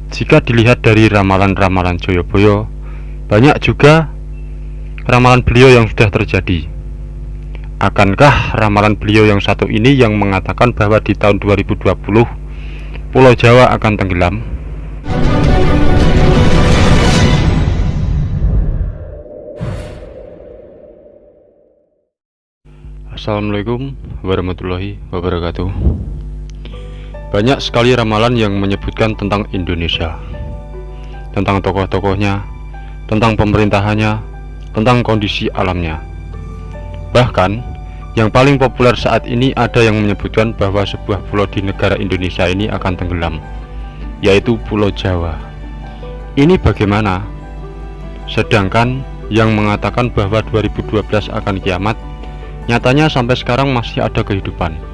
jika dilihat dari ramalan-ramalan Joyoboyo, banyak juga ramalan beliau yang sudah terjadi. Akankah ramalan beliau yang satu ini yang mengatakan bahwa di tahun 2020 Pulau Jawa akan tenggelam? Assalamualaikum warahmatullahi wabarakatuh. Banyak sekali ramalan yang menyebutkan tentang Indonesia, tentang tokoh-tokohnya, tentang pemerintahannya, tentang kondisi alamnya. Bahkan, yang paling populer saat ini ada yang menyebutkan bahwa sebuah pulau di negara Indonesia ini akan tenggelam, yaitu Pulau Jawa. Ini bagaimana? Sedangkan yang mengatakan bahwa 2012 akan kiamat, nyatanya sampai sekarang masih ada kehidupan.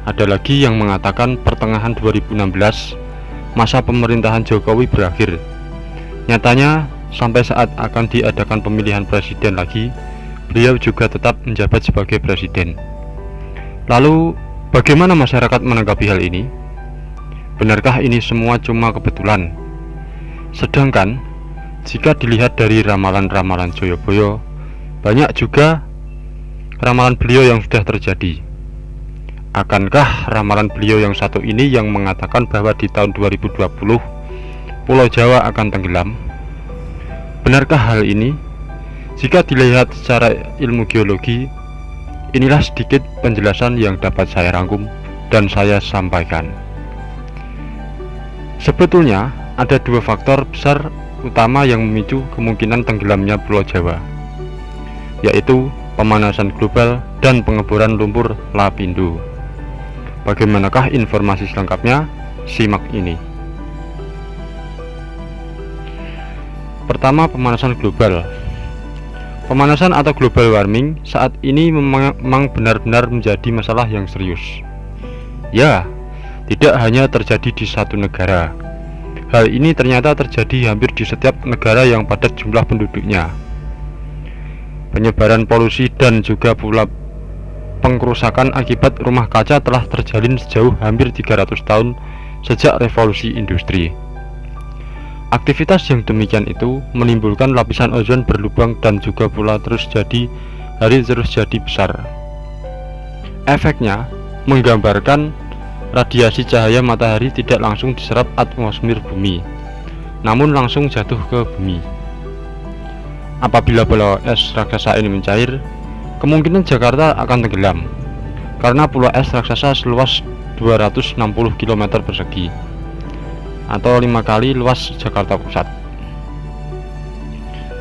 Ada lagi yang mengatakan pertengahan 2016 masa pemerintahan Jokowi berakhir. Nyatanya sampai saat akan diadakan pemilihan presiden lagi, beliau juga tetap menjabat sebagai presiden. Lalu bagaimana masyarakat menanggapi hal ini? Benarkah ini semua cuma kebetulan? Sedangkan jika dilihat dari ramalan-ramalan Joyoboyo, banyak juga ramalan beliau yang sudah terjadi. Akankah ramalan beliau yang satu ini yang mengatakan bahwa di tahun 2020 Pulau Jawa akan tenggelam? Benarkah hal ini? Jika dilihat secara ilmu geologi, inilah sedikit penjelasan yang dapat saya rangkum dan saya sampaikan. Sebetulnya ada dua faktor besar utama yang memicu kemungkinan tenggelamnya Pulau Jawa, yaitu pemanasan global dan pengeboran lumpur lapindo. Bagaimanakah informasi selengkapnya? Simak ini. Pertama, pemanasan global. Pemanasan atau global warming saat ini memang benar-benar menjadi masalah yang serius. Ya, tidak hanya terjadi di satu negara. Hal ini ternyata terjadi hampir di setiap negara yang padat jumlah penduduknya. Penyebaran polusi dan juga pula pengkerusakan akibat rumah kaca telah terjalin sejauh hampir 300 tahun sejak revolusi industri. Aktivitas yang demikian itu menimbulkan lapisan ozon berlubang dan juga pula terus jadi besar. Efeknya menggambarkan radiasi cahaya matahari tidak langsung diserap atmosfer bumi, namun langsung jatuh ke bumi. Apabila pulau es raksasa ini mencair, kemungkinan Jakarta akan tenggelam karena pulau es raksasa seluas 260 km persegi atau 5 kali luas Jakarta Pusat.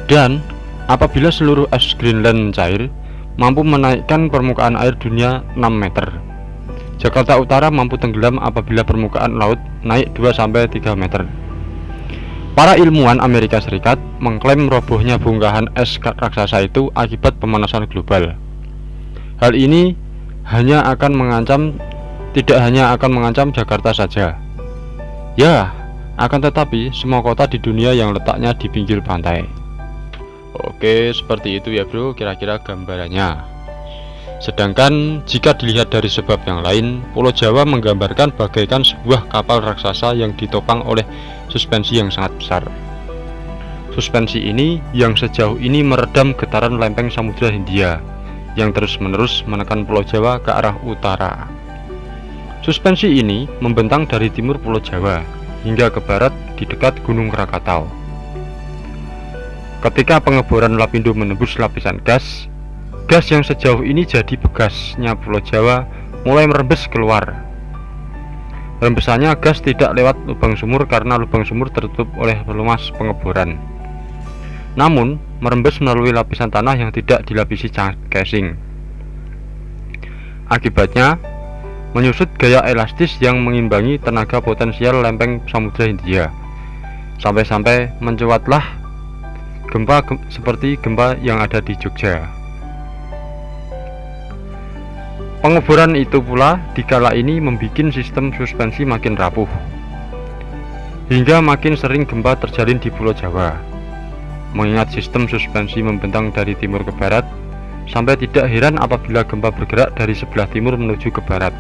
Dan apabila seluruh es Greenland mencair, mampu menaikkan permukaan air dunia 6 meter. Jakarta Utara mampu tenggelam apabila permukaan laut naik 2-3 meter. Para ilmuwan Amerika Serikat mengklaim robohnya bongkahan es raksasa itu akibat pemanasan global. Hal ini tidak hanya akan mengancam Jakarta saja. Ya, akan tetapi semua kota di dunia yang letaknya di pinggir pantai. Oke, seperti itu ya bro, kira-kira gambarannya. Sedangkan jika dilihat dari sebab yang lain, Pulau Jawa menggambarkan bagaikan sebuah kapal raksasa yang ditopang oleh suspensi yang sangat besar. Suspensi ini yang sejauh ini meredam getaran lempeng Samudra Hindia yang terus-menerus menekan Pulau Jawa ke arah utara. Suspensi ini membentang dari timur Pulau Jawa hingga ke barat di dekat Gunung Krakatau. Ketika pengeboran lapindo menembus lapisan gas yang sejauh ini jadi bekasnya Pulau Jawa mulai merembes keluar. Rembesannya gas tidak lewat lubang sumur karena lubang sumur tertutup oleh pelumas pengeboran, namun merembes melalui lapisan tanah yang tidak dilapisi casing. Akibatnya menyusut gaya elastis yang mengimbangi tenaga potensial lempeng Samudra Hindia, sampai-sampai mencuatlah gempa seperti gempa yang ada di Jogja. Pengeboran itu pula dikala ini membuat sistem suspensi makin rapuh, hingga makin sering gempa terjalin di Pulau Jawa. Mengingat sistem suspensi membentang dari timur ke barat, sampai tidak heran apabila gempa bergerak dari sebelah timur menuju ke barat.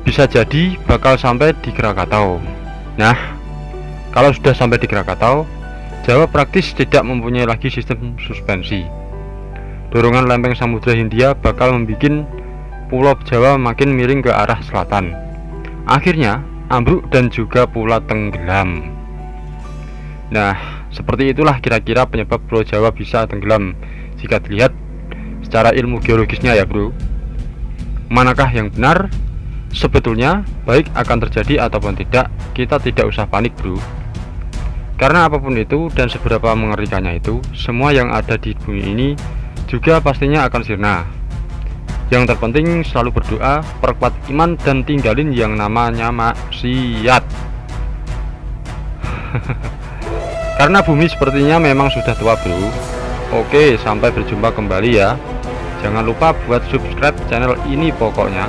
bisa jadi bakal sampai di Krakatau. Nah, kalau sudah sampai di Krakatau, Jawa praktis tidak mempunyai lagi sistem suspensi. Dorongan lempeng Samudra Hindia bakal membuat Pulau Jawa makin miring ke arah selatan. Akhirnya ambruk dan juga pula tenggelam. Nah, seperti itulah kira-kira penyebab Pulau Jawa bisa tenggelam jika dilihat secara ilmu geologisnya ya bro. Manakah yang benar? Sebetulnya baik akan terjadi ataupun tidak, kita tidak usah panik bro. Karena apapun itu dan seberapa mengerikannya itu, semua yang ada di bumi ini juga pastinya akan sirna. Yang terpenting selalu berdoa, perkuat iman, dan tinggalin yang namanya maksiat. Karena bumi sepertinya memang sudah tua bro. Oke, sampai berjumpa kembali ya. Jangan lupa buat subscribe channel ini pokoknya,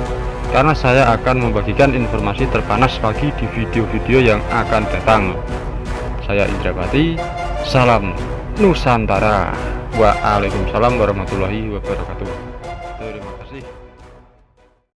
karena saya akan membagikan informasi terpanas lagi di video-video yang akan datang. Saya Indra Pati, salam Nusantara. Waalaikumsalam warahmatullahi wabarakatuh.